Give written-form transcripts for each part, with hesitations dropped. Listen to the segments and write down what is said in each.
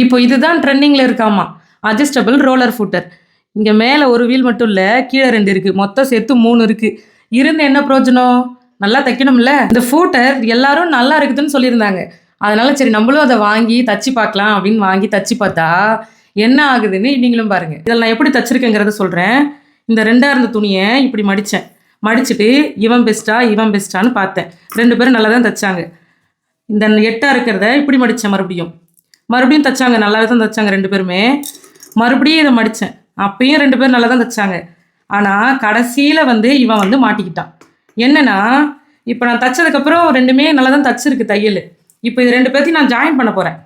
இப்போ இதுதான் ட்ரெண்டிங்கில் இருக்காமா, அட்ஜஸ்டபிள் ரோலர் ஃபுட்டர். இங்கே மேலே ஒரு வீல் மட்டும் இல்லை, கீழே 2 இருக்குது, மொத்தம் சேர்த்து 3 இருக்குது. இருந்து என்ன பிரயோஜனம்? நல்லா தைக்கணும்ல. இந்த ஃபூட்டர் எல்லாரும் நல்லா இருக்குதுன்னு சொல்லியிருந்தாங்க. அதனால சரி நம்மளும் அதை வாங்கி தச்சு பார்க்கலாம் அப்படின்னு வாங்கி தச்சு பார்த்தா என்ன ஆகுதுன்னு நீங்களும் பாருங்கள். இதில் நான் எப்படி தச்சிருக்கேங்கிறத சொல்கிறேன். இந்த 2ஆக இருந்த துணியை இப்படி மடித்தேன். மடிச்சுட்டு இவன் பெஸ்ட்டான்னு பார்த்தேன். 2 பேரும் நல்லா தான் தைச்சாங்க. இந்த 8ஆக இருக்கிறத இப்படி மடித்தேன். மறுபடியும் தைச்சாங்க, நல்லாவே தான் தைச்சாங்க 2 பேருமே. மறுபடியும் இதை மடித்தேன். அப்பயும் 2 பேரும் நல்லா தான் தைச்சாங்க. ஆனால் கடைசியில் இவன் மாட்டிக்கிட்டான். என்னன்னா, இப்போ நான் தைச்சதுக்கப்புறம் 2மே நல்லா தான் தைச்சிருக்கு தையல். இப்போ இது 2 பேர்த்தையும் நான் ஜாயின் பண்ண போகிறேன்.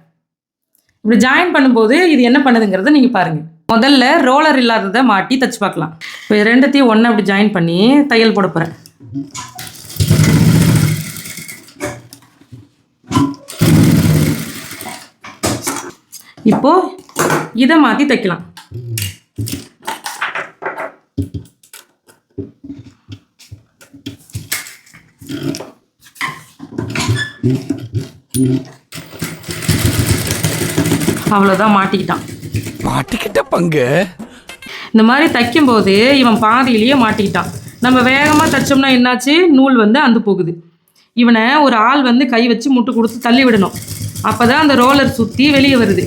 இப்படி ஜாயின் பண்ணும்போது இது என்ன பண்ணுதுங்கிறத நீங்கள் பாருங்கள். முதல்ல ரோலர் இல்லாததை மாட்டி தைச்சு பார்க்கலாம். இப்போ 2த்தையும் ஒன்றா அப்படி ஜாயின் பண்ணி தையல் போட போகிறேன். இப்போ இதை மாற்றி தைக்கலாம். அவ்வளோதான், மாட்டிக்கிட்ட பங்கு. இந்த மாதிரி தைக்கும்போது இவன் பாதியிலேயே மாட்டிக்கிட்டான். நம்ம வேகமாக தைச்சோம்னா என்னாச்சு, நூல் அந்து போகுது. இவனை ஒரு ஆள் கை வச்சு முட்டு கொடுத்து தள்ளி விடணும். அப்போ தான் அந்த ரோலர் சுற்றி வெளியே வருது.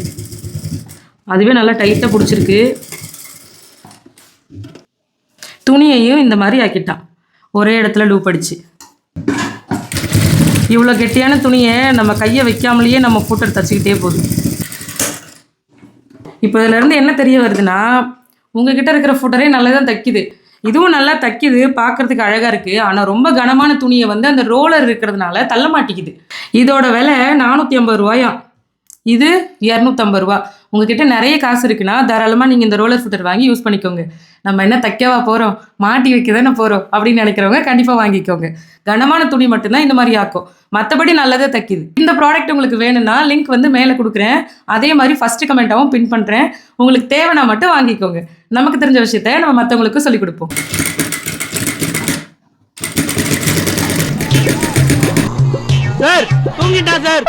அதுவே நல்லா டைட்டாக பிடிச்சிருக்கு. துணியையும் இந்த மாதிரி ஆக்கிட்டான், ஒரே இடத்துல லூப் அடிச்சு. இவ்வளோ கெட்டியான துணியை நம்ம கையை வைக்காமலேயே நம்ம ஃபூட்டர் தைச்சிக்கிட்டே போகுது. இப்போ இதிலேருந்து என்ன தெரிய வருதுன்னா, உங்ககிட்ட இருக்கிற ஃபூட்டரே நல்லா தான் தைக்குது, இதுவும் நல்லா தைக்குது, பார்க்குறதுக்கு அழகாக இருக்குது. ஆனால் ரொம்ப கனமான துணியை அந்த ரோலர் இருக்கிறதுனால தள்ள மாட்டேங்குது. இதோட விலை 450 ரூபாயாம், இது 250 ரூபா. உங்ககிட்ட நிறைய காசு இருக்குன்னா தாராளமாக நீங்கள் இந்த ரோலர் ஃபுட்டர் வாங்கி யூஸ் பண்ணிக்கோங்க. நம்ம என்ன தைக்கவா போகிறோம், மாட்டி வைக்க தானே போகிறோம் அப்படின்னு நினைக்கிறவங்க கண்டிப்பாக வாங்கிக்கோங்க. கனமான துணி மட்டும்தான் இந்த மாதிரி ஆக்கும், மற்றபடி நல்லதே தைக்குது. இந்த ப்ராடக்ட் உங்களுக்கு வேணும்னா லிங்க் மேலே கொடுக்குறேன். அதே மாதிரி ஃபஸ்ட்டு கமெண்ட்டாகவும் பின் பண்ணுறேன். உங்களுக்கு தேவைன்னா மட்டும் வாங்கிக்கோங்க. நமக்கு தெரிஞ்ச விஷயத்த நம்ம மற்றவங்களுக்கு சொல்லிக் கொடுப்போம். சார் தூங்கிட்டா சார்.